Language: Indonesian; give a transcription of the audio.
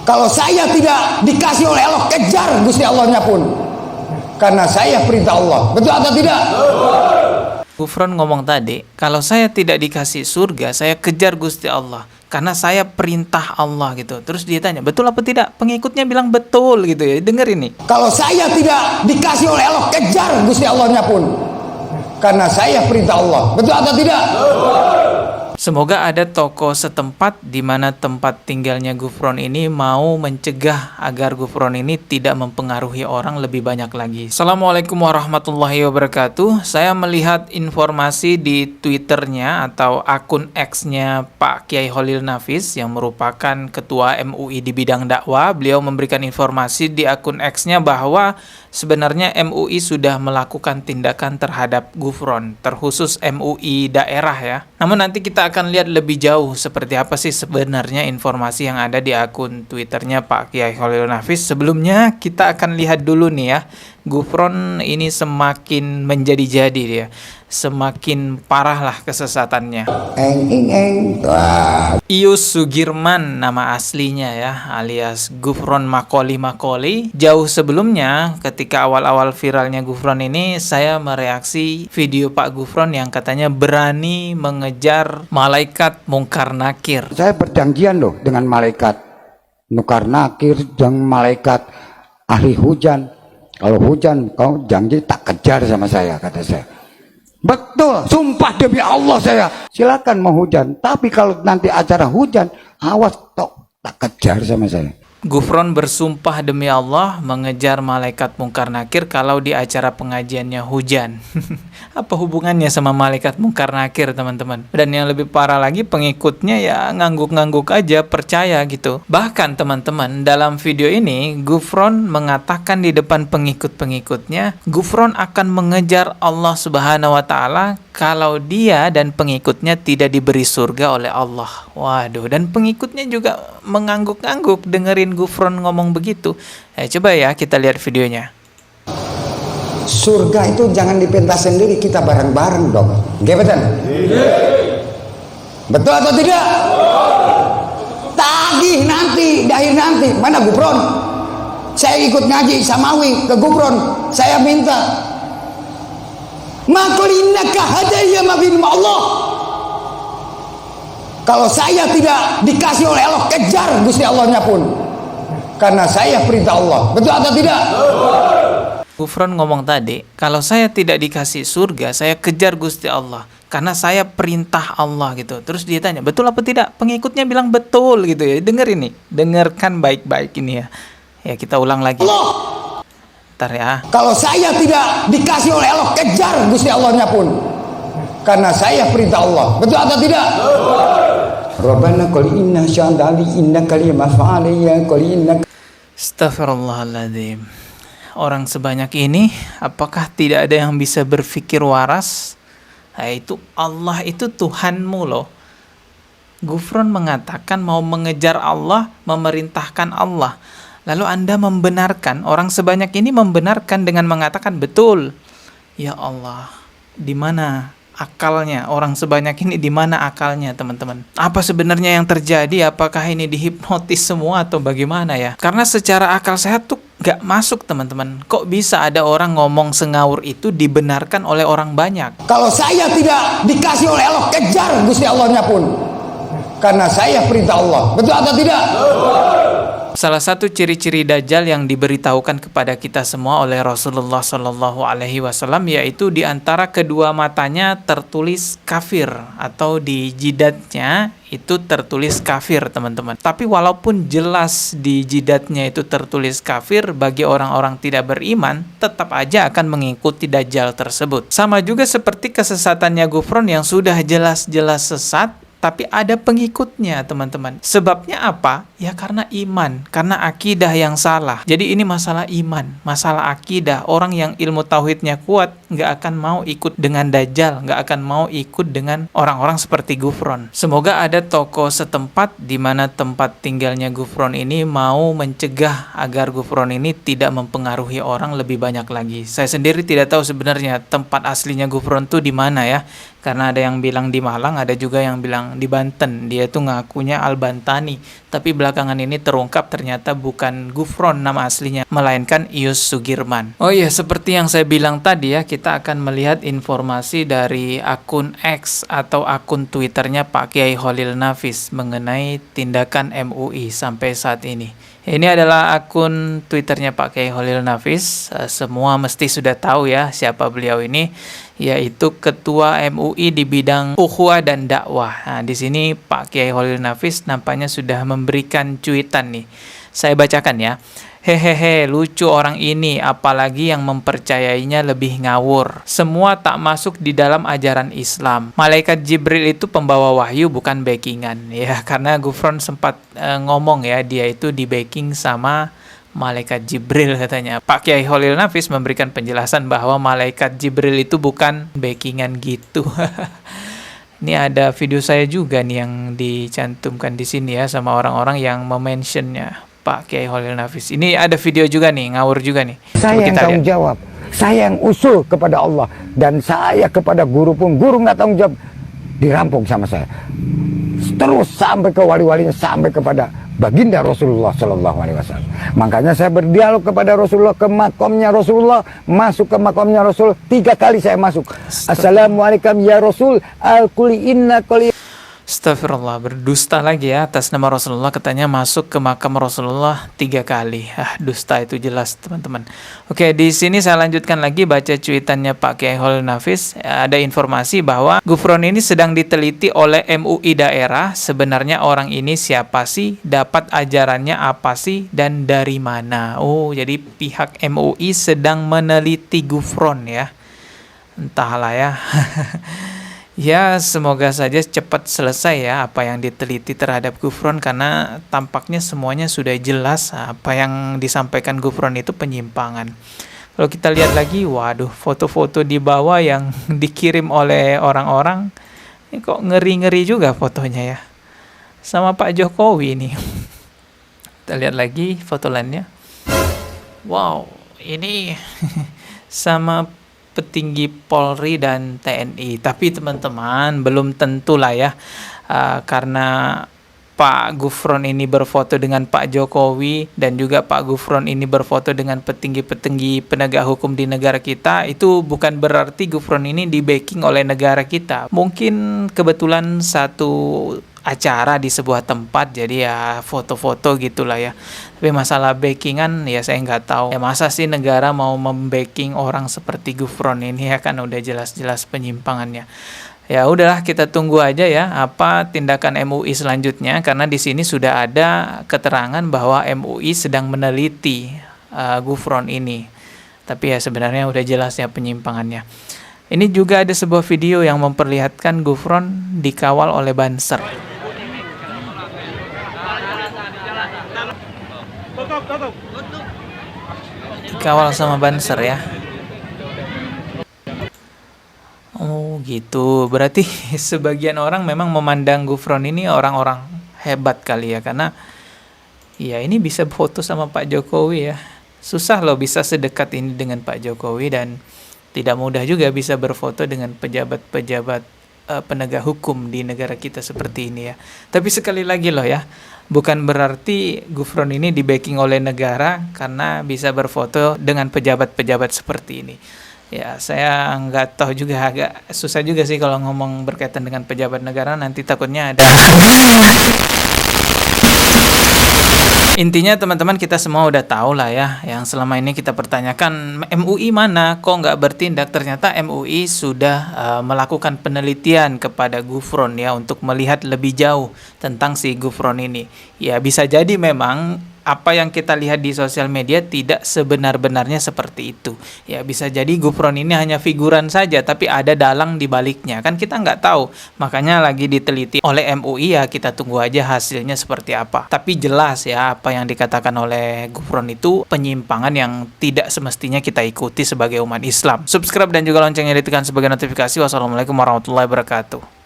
Kalau saya tidak dikasih oleh Allah, kejar Gusti Allahnya pun. Karena saya perintah Allah. Betul atau tidak? Gufron ngomong tadi, kalau saya tidak dikasih surga, saya kejar Gusti Allah. Karena saya perintah Allah gitu. Terus dia tanya, betul apa tidak? Pengikutnya bilang betul gitu ya. Dengar ini. Kalau saya tidak dikasih oleh Allah, kejar Gusti Allahnya pun. Karena saya perintah Allah. Betul atau tidak? Semoga ada tokoh setempat di mana tempat tinggalnya Gufron ini mau mencegah agar Gufron ini tidak mempengaruhi orang lebih banyak lagi. Assalamualaikum warahmatullahi wabarakatuh. Saya melihat informasi di Twitternya atau akun X-nya Pak Kiai Holil Nafis yang merupakan ketua MUI di bidang dakwah. Beliau memberikan informasi di akun X-nya bahwa sebenarnya MUI sudah melakukan tindakan terhadap Gufron, terkhusus MUI daerah ya. Namun nanti kita akan lihat lebih jauh seperti apa sih sebenarnya informasi yang ada di akun Twitternya Pak Kiai Holil Nafis. Sebelumnya kita akan lihat dulu nih ya, Gufron ini semakin menjadi-jadi dia, semakin parah lah kesesatannya. Ius Sugirman nama aslinya ya, alias Gufron Makoli. Jauh sebelumnya ketika awal-awal viralnya Gufron ini, saya mereaksi video Pak Gufron yang katanya berani mengejar malaikat mungkar nakir. Saya berjanjian loh dengan malaikat mungkar nakir dan malaikat ahli hujan. Kalau hujan kau janji tak kejar sama saya, kata saya. Betul, sumpah demi Allah saya. Silakan mau hujan, tapi kalau nanti acara hujan, awas tok tak kejar sama saya. Gufron bersumpah demi Allah mengejar malaikat mungkar nakir kalau di acara pengajiannya hujan. Apa hubungannya sama malaikat mungkar nakir, teman-teman? Dan yang lebih parah lagi, pengikutnya ya ngangguk-ngangguk aja, percaya gitu. Bahkan teman-teman, dalam video ini Gufron mengatakan di depan pengikut-pengikutnya, Gufron akan mengejar Allah Subhanahu wa taala kalau dia dan pengikutnya tidak diberi surga oleh Allah. Waduh, dan pengikutnya juga mengangguk-angguk dengerin Gufron ngomong begitu. Coba ya kita lihat videonya. Surga itu jangan dipentas sendiri, kita bareng-bareng dong. Betul? Betul atau tidak? Tagih nanti, dahir nanti. Mana Gufron? Saya ikut ngaji Samawi ke Gufron. Saya minta, makulinnaka hadaya mabin Allah. Kalau saya tidak dikasih oleh Allah, kejar Gusti Allahnya pun. Karena saya perintah Allah. Betul atau tidak? Gufron ngomong tadi, kalau saya tidak dikasih surga, saya kejar Gusti Allah. Karena saya perintah Allah gitu. Terus dia tanya, betul apa tidak? Pengikutnya bilang betul gitu ya. Dengar ini, dengarkan baik-baik ini ya. Ya kita ulang lagi. Allah. Ntar ya. Kalau saya tidak dikasih oleh Allah, kejar Gusti Allahnya pun. Karena saya perintah Allah. Betul atau tidak? Rabbana qul inna sya'dali inna kalimah fa'aliyya qul inna. Astagfirullahaladzim. Orang sebanyak ini, apakah tidak ada yang bisa berpikir waras? Nah, itu Allah itu Tuhanmu loh. Gufron mengatakan mau mengejar Allah, memerintahkan Allah. Lalu Anda membenarkan, orang sebanyak ini membenarkan dengan mengatakan betul. Ya Allah, di mana akalnya? Orang sebanyak ini di mana akalnya, teman-teman? Apa sebenarnya yang terjadi? Apakah ini dihipnotis semua atau bagaimana ya? Karena secara akal sehat tuh gak masuk, teman-teman. Kok bisa ada orang ngomong sengawur itu dibenarkan oleh orang banyak? Kalau saya tidak dikasih oleh Allah, kejar Gusti Allahnya pun. Karena saya perintah Allah. Betul atau tidak? Salah satu ciri-ciri Dajjal yang diberitahukan kepada kita semua oleh Rasulullah Shallallahu Alaihi Wasallam yaitu di antara kedua matanya tertulis kafir atau di jidatnya itu tertulis kafir, teman-teman. Tapi walaupun jelas di jidatnya itu tertulis kafir, bagi orang-orang tidak beriman tetap aja akan mengikuti Dajjal tersebut. Sama juga seperti kesesatannya Gufron yang sudah jelas-jelas sesat, tapi ada pengikutnya, teman-teman. Sebabnya apa? Ya karena iman, karena akidah yang salah. Jadi ini masalah iman, masalah akidah. Orang yang ilmu tauhidnya kuat nggak akan mau ikut dengan Dajjal, nggak akan mau ikut dengan orang-orang seperti Gufron. Semoga ada tokoh setempat di mana tempat tinggalnya Gufron ini mau mencegah agar Gufron ini tidak mempengaruhi orang lebih banyak lagi. Saya sendiri tidak tahu sebenarnya tempat aslinya Gufron tuh di mana ya. Karena ada yang bilang di Malang, ada juga yang bilang di Banten. Dia tuh ngakunya Al-Bantani, tapi belakangan ini terungkap ternyata bukan Gufron nama aslinya, melainkan Ius Sugirman. Oh iya, seperti yang saya bilang tadi ya, kita akan melihat informasi dari akun X atau akun Twitternya Pak Kiai Kholil Nafis mengenai tindakan MUI sampai saat ini. Ini adalah akun Twitternya Pak Kiai Kholil Nafis. Semua mesti sudah tahu ya siapa beliau ini, yaitu Ketua MUI di bidang ukhuwah dan dakwah. Nah, di sini Pak Kiai Kholil Nafis nampaknya sudah memberikan cuitan nih. Saya bacakan ya. Hehehe, lucu orang ini, apalagi yang mempercayainya lebih ngawur. Semua tak masuk di dalam ajaran Islam. Malaikat Jibril itu pembawa wahyu, bukan backingan. Ya, karena Gufron sempat ngomong ya, dia itu di backing sama Malaikat Jibril katanya. Pak Kiai Kholil Nafis memberikan penjelasan bahwa Malaikat Jibril itu bukan backingan gitu. Ini ada video saya juga nih yang dicantumkan di sini ya sama orang-orang yang mementionnya Pak Kiai Kholil Nafis. Ini ada video juga nih, ngawur juga nih. Saya yang tanggung jawab, saya yang usul kepada Allah, dan saya kepada guru pun, guru nggak tanggung jawab, dirampok sama saya. Terus sampai ke wali-walinya, sampai kepada baginda Rasulullah Shallallahu Alaihi Wasallam. Makanya saya berdialog kepada Rasulullah, ke makomnya Rasulullah, masuk ke makomnya Rasul 3 kali saya masuk. Assalamualaikum ya Rasul, al-kuli inna kuli. Astagfirullah, berdusta lagi ya atas nama Rasulullah, katanya masuk ke makam Rasulullah 3 kali. Dusta itu jelas teman-teman. Oke, di sini saya lanjutkan lagi baca cuitannya Pak Kiai Kholil Nafis. Ada informasi bahwa Gufron ini sedang diteliti oleh MUI daerah. Sebenarnya orang ini siapa sih? Dapat ajarannya apa sih? Dan dari mana? Oh, jadi pihak MUI sedang meneliti Gufron ya. Entahlah ya. Ya, semoga saja cepat selesai ya apa yang diteliti terhadap Gufron, karena tampaknya semuanya sudah jelas apa yang disampaikan Gufron itu penyimpangan. Kalau kita lihat lagi, waduh, foto-foto di bawah yang dikirim oleh orang-orang, ini kok ngeri-ngeri juga fotonya ya. Sama Pak Jokowi nih. Kita lihat lagi foto lainnya. Wow, ini sama petinggi Polri dan TNI. Tapi teman-teman, belum tentulah ya, karena Pak Gufron ini berfoto dengan Pak Jokowi dan juga Pak Gufron ini berfoto dengan petinggi-petinggi penegak hukum di negara kita, itu bukan berarti Gufron ini di backing oleh negara kita. Mungkin kebetulan satu acara di sebuah tempat, jadi ya foto-foto gitulah ya. Tapi masalah backingan ya saya nggak tahu. Ya masa sih negara mau membacking orang seperti Gufron ini, ya kan udah jelas-jelas penyimpangannya. Ya udahlah, kita tunggu aja ya apa tindakan MUI selanjutnya, karena di sini sudah ada keterangan bahwa MUI sedang meneliti Gufron ini. Tapi ya sebenarnya udah jelas ya penyimpangannya. Ini juga ada sebuah video yang memperlihatkan Gufron dikawal oleh Banser. Dikawal sama Banser ya. Oh gitu, berarti sebagian orang memang memandang Gufron ini orang-orang hebat kali ya, karena ya ini bisa foto sama Pak Jokowi ya. Susah loh bisa sedekat ini dengan Pak Jokowi, dan tidak mudah juga bisa berfoto dengan pejabat-pejabat penegak hukum di negara kita seperti ini ya. Tapi sekali lagi loh ya, bukan berarti Gufron ini di backing oleh negara karena bisa berfoto dengan pejabat-pejabat seperti ini. Ya, saya nggak tahu juga, agak susah juga sih kalau ngomong berkaitan dengan pejabat negara, nanti takutnya ada. Intinya teman-teman, kita semua udah tahu lah ya, yang selama ini kita pertanyakan, MUI mana kok nggak bertindak. Ternyata MUI sudah melakukan penelitian kepada Gufron ya, untuk melihat lebih jauh tentang si Gufron ini. Ya bisa jadi memang apa yang kita lihat di sosial media tidak sebenar-benarnya seperti itu. Ya bisa jadi Gufron ini hanya figuran saja, tapi ada dalang di baliknya. Kan kita nggak tahu. Makanya lagi diteliti oleh MUI, ya kita tunggu aja hasilnya seperti apa. Tapi jelas ya apa yang dikatakan oleh Gufron itu penyimpangan yang tidak semestinya kita ikuti sebagai umat Islam. Subscribe dan juga loncengnya ditekan sebagai notifikasi. Wassalamualaikum warahmatullahi wabarakatuh.